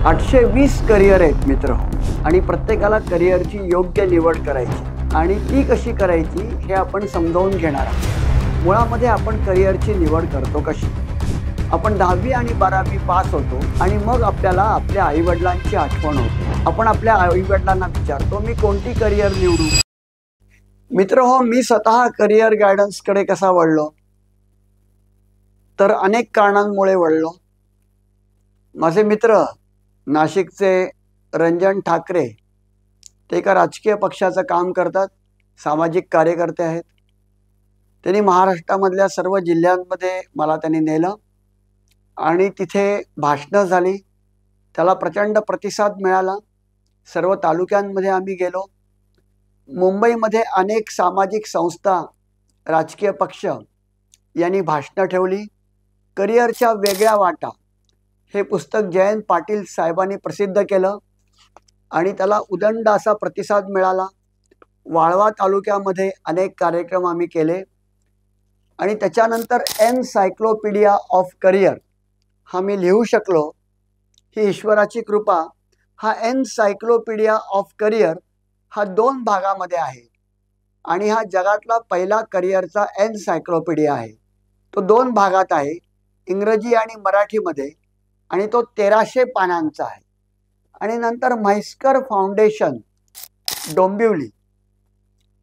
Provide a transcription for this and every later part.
820 career आहेत मित्र, आणि प्रत्येकाला करिअरची योग्य निवड करायची आणि ती कशी करायची हे आपण समजावून घेणार आहोत। मुळामध्ये आपण करिअरची निवड करतो कशी? आपण 10वी आणि 12वी पास होतो आणि मग आपल्याला आपल्या आईवडिलांची आठवण होते। आपण आपल्या आईवडिलांना विचारतो, मी कोणती करिअर निवडू? मित्र हो, मी स्वतः करिअर गायडन्सकडे कसा वळलो? तर अनेक कारणांमुळे वळलो। माझे मित्र नाशिकचे रंजन ठाकरे, ते एका राजकीय पक्षाचं काम करतात, सामाजिक कार्यकर्ते आहेत। त्यांनी महाराष्ट्रामधल्या सर्व जिल्ह्यांमध्ये मला त्यांनी नेलं आणि तिथे भाषणं झाली। त्याला प्रचंड प्रतिसाद मिळाला। सर्व तालुक्यांमध्ये आम्ही गेलो। मुंबईमध्ये अनेक सामाजिक संस्था, राजकीय पक्ष यांनी भाषणं ठेवली। करिअरच्या वेगळ्या वाटा हे पुस्तक जयंत पाटील साहेबांनी प्रसिद्ध केलं आणि त्याला उदंड असा प्रतिसाद मिळाला। वाळवा तालुक्यामध्ये अनेक कार्यक्रम आम्ही केले आणि त्याच्यानंतर एनसायक्लोपीडिया ऑफ करिअर हा मी लिहू शकलो। ही ईश्वराची कृपा। हा एनसायक्लोपीडिया ऑफ करिअर हा 2 भागामध्ये आहे आणि हा जगातला पहिला करिअरचा एनसायक्लोपीडिया आहे। तो 2 भागात आहे, इंग्रजी आणि मराठीमध्ये, आणि तो 1300 पानांचा आहे। आणि नंतर म्हैसकर फाउंडेशन डोंबिवली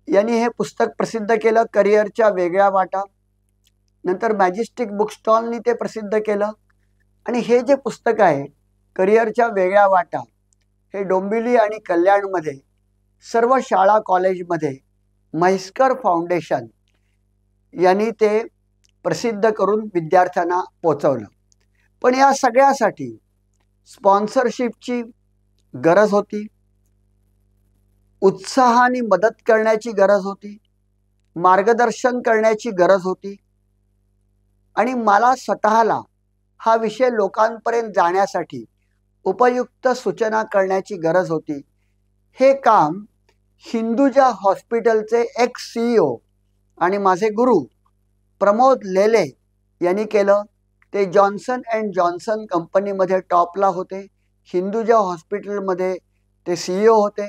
यांनी हे पुस्तक प्रसिद्ध केलं, करिअरच्या वेगळ्या वाटा। नंतर मॅजेस्टिक बुक स्टॉलनी ते प्रसिद्ध केलं आणि हे जे पुस्तक आहे करिअरच्या वेगळ्या वाटा, हे डोंबिवली आणि कल्याणमध्ये सर्व शाळा कॉलेजमध्ये म्हैसकर फाउंडेशन यांनी ते प्रसिद्ध करून विद्यार्थ्यांना पोचवलं। पण या सगळ्यासाठी स्पॉन्सरशिपची गरज होती, उत्साहाने मदत करण्याची गरज होती, मार्गदर्शन करण्याची गरज होती आणि मला स्वतःला हा विषय लोकांपर्यंत जाण्यासाठी उपयुक्त सूचना करण्याची गरज होती। हे काम हिंदुजा हॉस्पिटलचे एक्स CEO आणि माझे गुरु प्रमोद लेले यांनी केलं। ते जॉन्सन अँड जॉन्सन कंपनीमध्ये टॉपला होते। हिंदुजा हॉस्पिटलमध्ये ते CEO होते।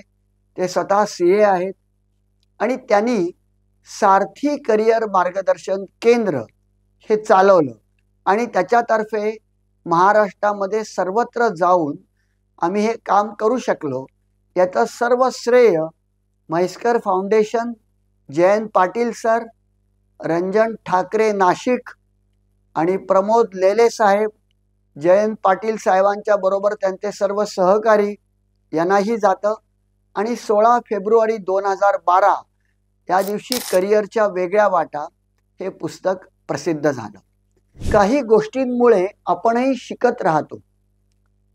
ते स्वतः CA आहेत आणि त्यांनी सारथी करिअर मार्गदर्शन केंद्र हे चालवलं आणि त्याच्यातर्फे महाराष्ट्रामध्ये सर्वत्र जाऊन आम्ही हे काम करू शकलो। याचं सर्व श्रेय म्हैसकर फाउंडेशन, जयंत पाटील सर, रंजन ठाकरे नाशिक आणि प्रमोद लेले साहेब, जयंत पाटील साहेबांच्या बरोबर त्यांचे सर्व सहकारी यांनाही जातं। आणि 16 फेब्रुवारी 2012 या दिवशी करिअरच्या वेगळ्या वाटा हे पुस्तक प्रसिद्ध झालं। काही गोष्टींमुळे आपणही शिकत राहतो।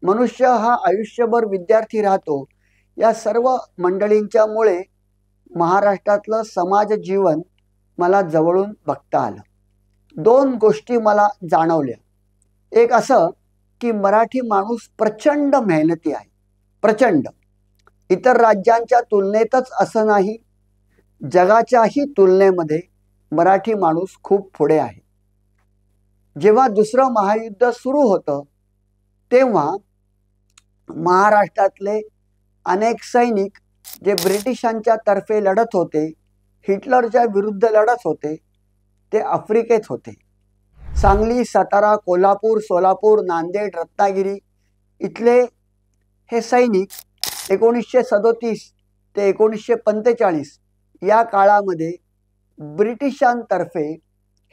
मनुष्य हा आयुष्यभर विद्यार्थी राहतो। या सर्व मंडळींच्यामुळे महाराष्ट्रातलं समाज जीवन मला जवळून बघता आलं। 2 गोष्टी मला जाणवल्या। एक असं की मराठी माणूस प्रचंड मेहनती आहे, प्रचंड। इतर राज्यांच्या तुलनेतच असं नाही, जगाच्याही तुलनेमध्ये मराठी माणूस खूप पुढे आहे। जेव्हा दुसरं महायुद्ध सुरू होतं तेव्हा महाराष्ट्रातले अनेक सैनिक जे ब्रिटिशांच्या तर्फे लढत होते, हिटलरच्या विरुद्ध लढत होते, ते आफ्रिकेत होते। सांगली, सातारा, कोल्हापूर, सोलापूर, नांदेड, रत्नागिरी इथले हे सैनिक 1937 ते 1945 या काळामध्ये ब्रिटिशांतर्फे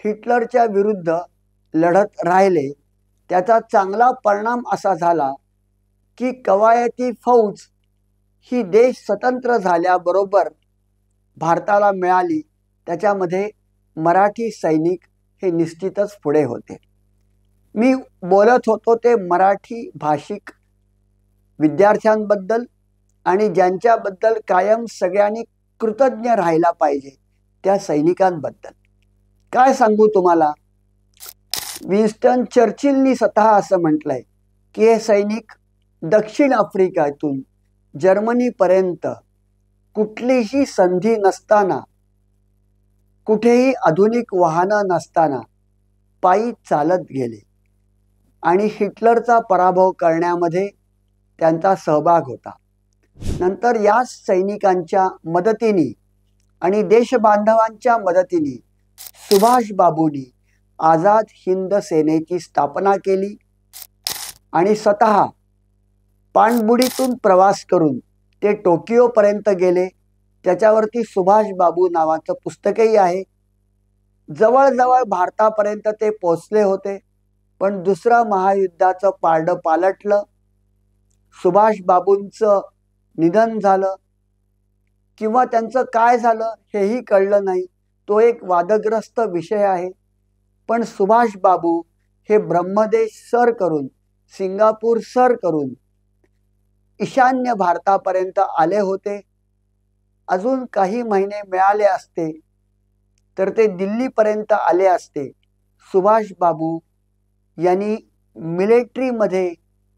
हिटलरच्या विरुद्ध लढत राहिले। त्याचा चांगला परिणाम असा झाला की कवायती फौज ही देश स्वतंत्र झाल्याबरोबर भारताला मिळाली। त्याच्यामध्ये मराठी सैनिक हे निश्चितच पुढे होते। मी बोलत होतो ते मराठी भाषिक विद्यार्थ्यांबद्दल आणि ज्यांच्याबद्दल कायम सगळ्यांनी कृतज्ञ राहायला पाहिजे, त्या सैनिकांबद्दल। काय सांगू तुम्हाला, विन्स्टन चर्चिलनी स्वतः असं म्हटलंय की हे सैनिक दक्षिण आफ्रिकेतून जर्मनीपर्यंत कुठलीही संधी नसताना, कुठेही आधुनिक वाहनं नसताना पायी चालत गेले आणि हिटलरचा पराभव करण्यामध्ये त्यांचा सहभाग होता. नंतर या सैनिकांच्या मदतीने आणि देशबांधवांच्या मदतीने सुभाष बाबूंनी आझाद हिंद सेनेची स्थापना केली आणि स्वतः पाणबुडीतून प्रवास करून ते टोकियोपर्यंत गेले. त्याच्यावरती सुभाष बाबू नावाचं पुस्तकही आहे. जवळजवळ भारतापर्यंत ते पोचले होते, पण दुसरं महायुद्धाचं पारडं पालटलं. सुभाष बाबूंचं निधन झालं किंवा त्यांचं काय झालं हेही कळलं नाही. तो एक वादग्रस्त विषय आहे. पण सुभाष बाबू हे ब्रह्मदेश सर करून, सिंगापूर सर करून ईशान्य भारतापर्यंत आले होते. अजून काही महिने मिळाले असते तर ते दिल्लीपर्यंत आले असते. सुभाष बाबू यांनी मिलिटरीमध्ये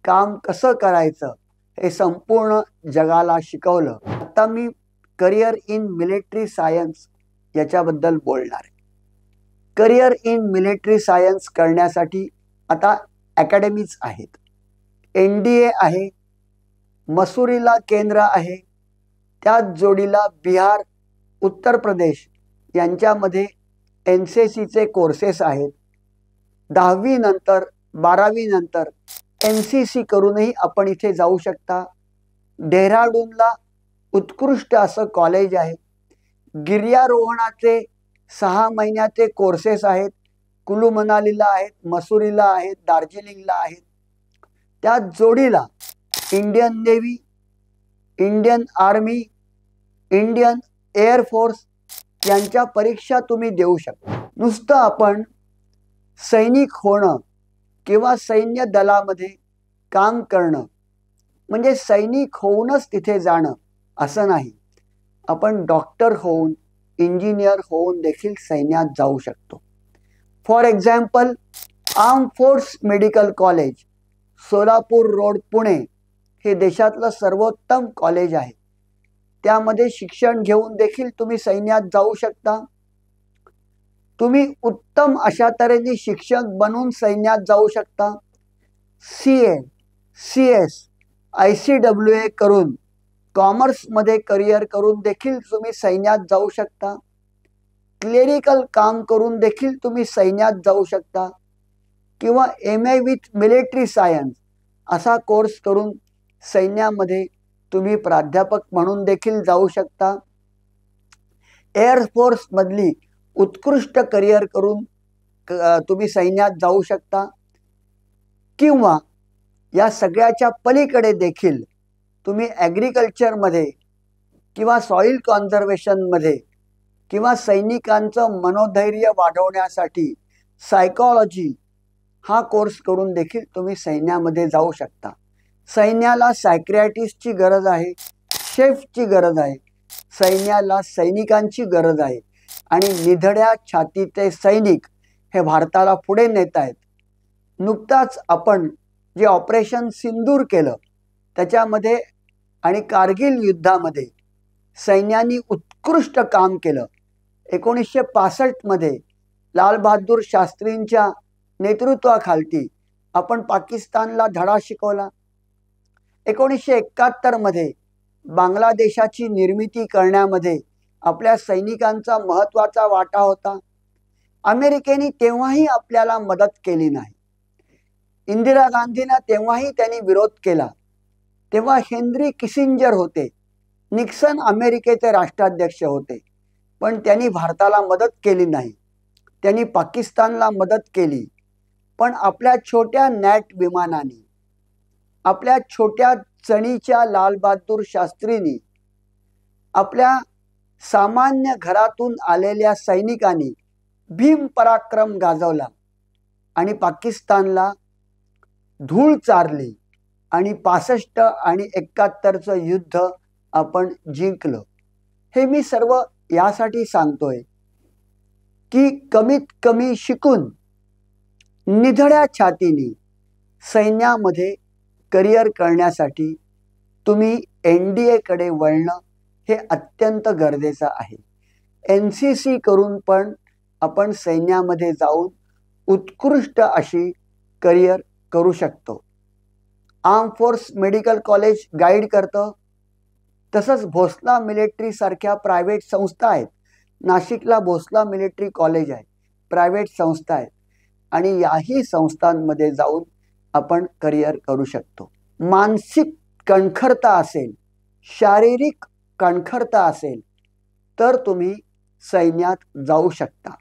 काम कसं करायचं हे संपूर्ण जगाला शिकवलं. आता मी करिअर इन मिलिटरी सायन्स याच्याबद्दल बोलणार आहे. करिअर इन मिलिटरी सायन्स करण्यासाठी आता अकॅडमीज आहेत. NDA आहे, मसुरीला केंद्र आहे, त्याच जोडीला बिहार, उत्तर प्रदेश यांच्यामध्ये NCCचे कोर्सेस आहेत. 10वी नंतर 12वी नंतर NCC करूनही आपण इथे जाऊ शकता. डेहराडूनला उत्कृष्ट असं कॉलेज आहे. गिर्यारोहणाचे 6 महिन्याचे कोर्सेस आहेत. कुलू मनालीला आहेत, मसुरीला आहेत, दार्जिलिंगला आहेत. त्या जोडीला Indian navy, Indian army, Indian air force यांच्या परीक्षा तुम्ही देऊ शकता. नुसतं आपण सैनिक होणं किंवा सैन्य दलामध्ये काम करणं म्हणजे सैनिक होऊनच तिथे जाणं असं नाही. आपण डॉक्टर होऊन, इंजिनियर होऊन देखील सैन्यात जाऊ शकतो. For example, arm force medical college, Solapur road, Pune हे देशातलं सर्वोत्तम कॉलेज आहे. त्यामध्ये शिक्षण घेऊन देखील तुम्ही सैन्यात जाऊ शकता. तुम्ही उत्तम अशा तऱ्हेने शिक्षक बनून सैन्यात जाऊ शकता. CA, CS, ICWA करून कॉमर्समध्ये करिअर करून देखील तुम्ही सैन्यात जाऊ शकता. क्लेरिकल काम करून देखील तुम्ही सैन्यात जाऊ शकता. किंवा MA विथ मिलिटरी सायन्स असा कोर्स करून सैन्यामध्ये तुम्ही प्राध्यापक म्हणून देखील जाऊ शकता. एअरफोर्समधली उत्कृष्ट करिअर करून तुम्ही सैन्यात जाऊ शकता. किंवा या सगळ्याच्या पलीकडे देखील तुम्ही ॲग्रिकल्चरमध्ये किंवा सॉईल कॉन्झर्वेशनमध्ये किंवा सैनिकांचं मनोधैर्य वाढवण्यासाठी सायकॉलॉजी हा कोर्स करून देखील तुम्ही सैन्यामध्ये जाऊ शकता. सैन्याला सायक्रियाटिस्टची गरज आहे, शेफची गरज आहे, सैन्याला सैनिकांची गरज आहे आणि निधड्या छातीचे सैनिक हे भारताला पुढे नेत आहेत. नुकताच आपण जे ऑपरेशन सिंदूर केलं त्याच्यामध्ये आणि कारगिल युद्धामध्ये सैन्याने उत्कृष्ट काम केलं. 1965 लाल बहादूर शास्त्रींच्या नेतृत्वाखाली आपण पाकिस्तानला धडा शिकवला. 1971 बांगलादेशाची निर्मिती करण्यामध्ये आपल्या सैनिकांचा महत्त्वाचा वाटा होता. अमेरिकेने तेव्हाही आपल्याला मदत केली नाही. इंदिरा गांधींना तेव्हाही त्यांनी विरोध केला. तेव्हा हेनरी किसिंजर होते, निक्सन अमेरिकेचे राष्ट्राध्यक्ष होते, पण त्यांनी भारताला मदत केली नाही. त्यांनी पाकिस्तानला मदत केली. पण आपल्या छोट्या नॅट विमानाने, आपल्या छोट्या चणीच्या लाल बहादूर शास्त्रींनी, आपल्या सामान्य घरातून आलेल्या सैनिकांनी भीम पराक्रम गाजवला आणि पाकिस्तानला धूळ चारली आणि 65 आणि 71चं युद्ध आपण जिंकलं. हे मी सर्व यासाठी सांगतोय की कमीत कमी शिकून निधड्या छातीने सैन्यामध्ये करिअर करण्यासाठी तुम्ही NDA कडे वळणं हे अत्यंत गरजेचं आहे. NCC करून पण आपण सैन्यामध्ये जाऊन उत्कृष्ट अशी करिअर करू शकतो. Arm force medical college guide करतं. तसंच भोसला मिलिटरी सारख्या प्रायव्हेट संस्था आहेत. नाशिकला भोसला मिलिटरी कॉलेज आहे, प्रायव्हेट संस्था आहेत. आणि याही संस्थांमध्ये जाऊन आपण करिअर करू शकतो. मानसिक कणखरता असेल, शारीरिक कणखरता असेल तर तुम्ही सैन्यात जाऊ शकता.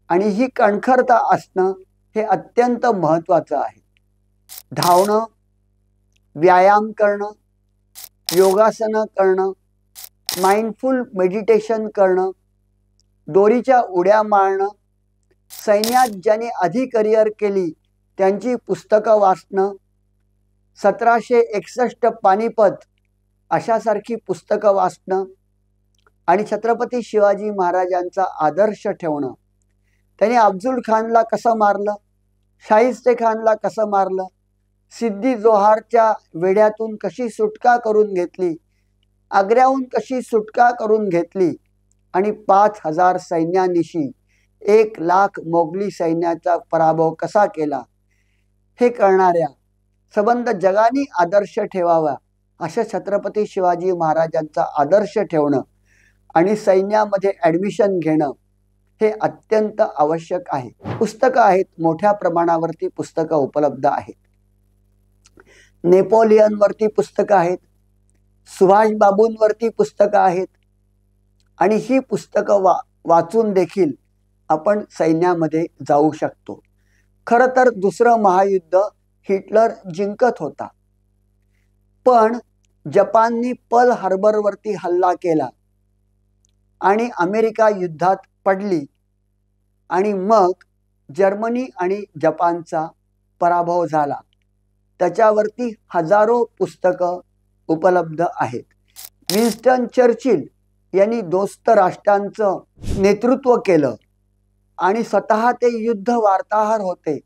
आणि ही कणखरता असणं हे अत्यंत महत्त्वाचं आहे. धावणं, व्यायाम करणं, योगासनं करणं, माइंडफुल मेडिटेशन करणं, दोरीच्या उड्या मारणं, सैन्यात ज्यांनी आधी करिअर केली त्यांची पुस्तकं वाचणं, 1761 पानिपत अशासारखी पुस्तकं वाचणं आणि छत्रपती शिवाजी महाराजांचा आदर्श ठेवणं. त्यांनी अफजल खानला कसं मारलं, शाहिस्ते खानला कसं मारलं, सिद्दी जोहारच्या वेढ्यातून कशी सुटका करून घेतली, आग्र्याहून कशी सुटका करून घेतली आणि 5000 सैन्यानिशी 1,00,000 मोगली सैन्याचा पराभव कसा केला, हे कळणाऱ्या, संबंध जगाने आदर्श ठेवावा अशा छत्रपती शिवाजी महाराजांचा आदर्श ठेवणं आणि सैन्यामध्ये ॲडमिशन घेणं हे अत्यंत आवश्यक आहे. पुस्तकं आहेत, मोठ्या प्रमाणावरती पुस्तकं उपलब्ध आहेत. नेपोलियनवरती पुस्तकं आहेत, सुभाष बाबूंवरती पुस्तकं आहेत. आणि ही पुस्तकं वाचून देखील आपण सैन्यामध्ये जाऊ शकतो. खरं तर दुसरं महायुद्ध हिटलर जिंकत होता, पण जपाननी पर्ल हार्बरवरती हल्ला केला आणि अमेरिका युद्धात पडली आणि मग जर्मनी आणि जपानचा पराभव झाला. त्याच्यावरती हजारो पुस्तकं उपलब्ध आहेत. विन्स्टन चर्चिल यांनी दोस्त राष्ट्रांचं नेतृत्व केलं आणि स्वतः ते युद्ध वार्ताहर होते.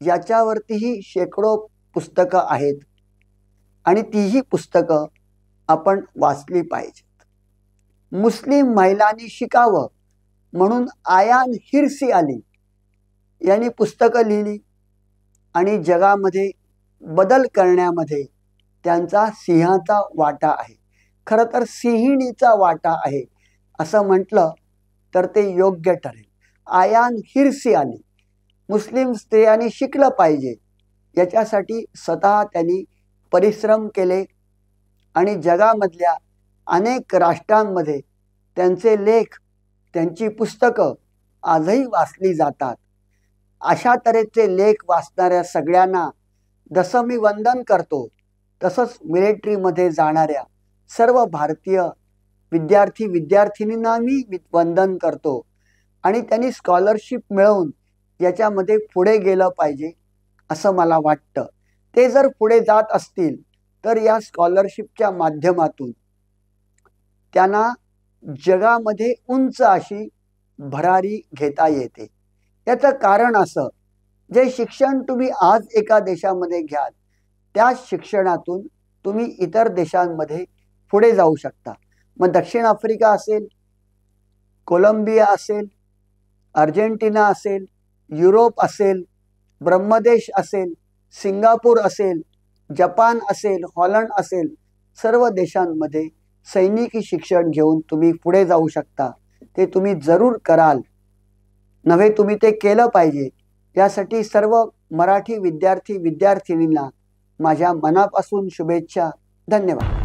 याच्यावरतीही शेकडो पुस्तकं आहेत आणि तीही पुस्तकं आपण वाचली पाहिजेत. मुस्लिम महिलांनी शिकावं म्हणून आयान हिर्सी अली यांनी पुस्तकं लिहिली आणि जगामध्ये बदल करण्यामध्ये त्यांचा सिंहाचा वाटा आहे. खरं तर सिंहिणीचा वाटा आहे असं म्हटलं तर ते योग्य ठरेल. आयान हिर्सी अली, मुस्लिम स्त्रियांनी शिकलं पाहिजे याच्यासाठी स्वतः त्यांनी परिश्रम केले आणि जगामधल्या अनेक राष्ट्रांमध्ये त्यांचे लेख, त्यांची पुस्तकं आजही वाचली जातात. अशा तऱ्हेचे लेख वाचणाऱ्या सगळ्यांना जसं मी वंदन करतो तसंच मिलिटरीमध्ये जाणाऱ्या सर्व भारतीय विद्यार्थी विद्यार्थिनींना मी वंदन करतो. आणि त्यांनी स्कॉलरशिप मिळवून याच्यामध्ये पुढे गेलं पाहिजे असं मला वाटतं. ते जर पुढे जात असतील तर या स्कॉलरशिपच्या माध्यमातून त्यांना जगामध्ये उंच अशी भरारी घेता येते. याचं कारण असं, जे शिक्षण तुम्ही आज एका देशामध्ये घ्याल त्याच शिक्षणातून तुम्ही इतर देशांमध्ये पुढे जाऊ शकता. मग दक्षिण आफ्रिका असेल, कोलंबिया असेल, अर्जेंटिना असेल, युरोप असेल, ब्रह्मदेश असेल, सिंगापूर असेल, जपान असेल, हॉलंड असेल, सर्व देशांमध्ये सैनिकी शिक्षण घेऊन तुम्ही पुढे जाऊ शकता. ते तुम्ही जरूर कराल नव्हे, तुम्ही ते केलं पाहिजे. यासाठी सर्व मराठी विद्यार्थी विद्यार्थिनींना माझ्या मनापासून शुभेच्छा. धन्यवाद.